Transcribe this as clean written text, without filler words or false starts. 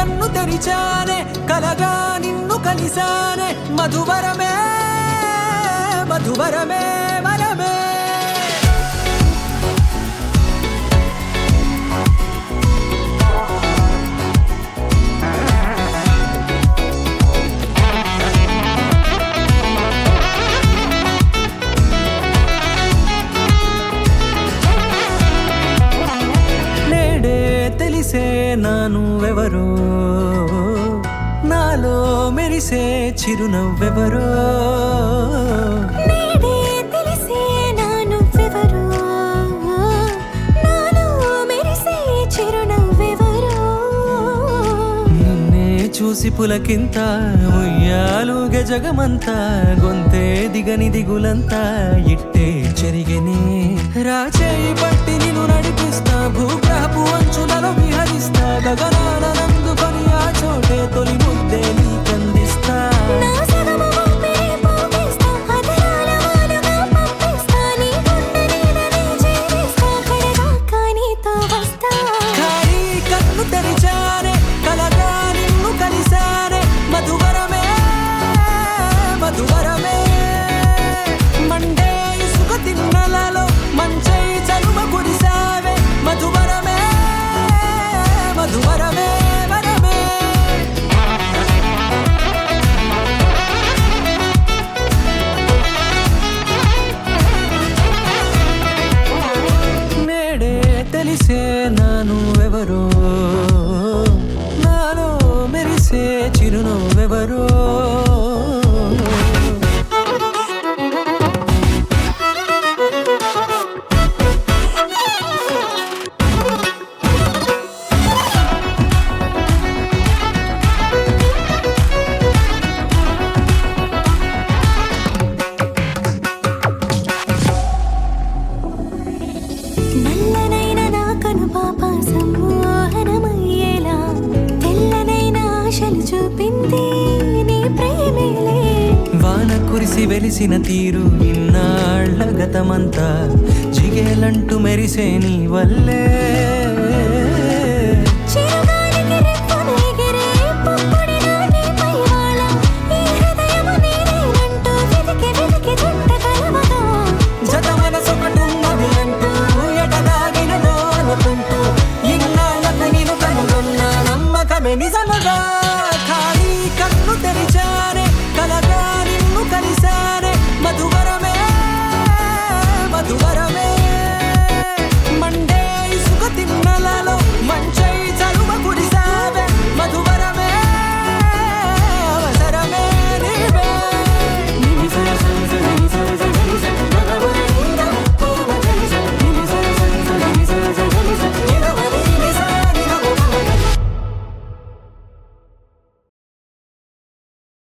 కన్ను తెరిచానే కలగా నిన్ను కలిసానే మధువరమే మధువరమే వరమే తెలిసే నానువెవరో నాలో మెరిసే చిరునవ్వెవరో నేడే తెలిసే నానువెవరో నాలో మెరిసే చిరునవ్వెవరో నిన్నే చూసి పులకింత ఉయ్యాలుగే జగమంతా గొంతే దిగని దిగులంతా ఇట్టే చెరిగెనే రాచేయి పట్టి నిన్ను నడిపిస్తా భూగ్రహపు అంచులలో విహరిస్తా గగనాన నందుకొని ఆ చోటే తొలి ముద్దే నీకందిస్తా నా సగము ఊపిరి పోగిస్తా అదరాల వాలుగా పంపిస్తా నీ గుండె నీడనే చేరిస్తా కడదాకా నీతో వస్తా ఖాళీ కన్ను తెరిచానే కలగా నిన్ను కలిసానే మధువరమే మధువరమే మండే ఇసుక తిన్నలలో మంచై చలువ కురిసావే మధువరమే మధువరమే వరమే నేడే తెలిసే నానువెవరో నాలో మెరిసే చిరునవ్వెవరో నల్లనైన నా కనుపాప సమ్మోహనమయ్యేలా తెల్లనైన ఆశలు చూపింది నీ ప్రేమేలే వాన కురిసి వెలిసిన తీరు ఇన్నాళ్ల గతమంతా జిగేలంటూ మెరిసే నీ వల్లే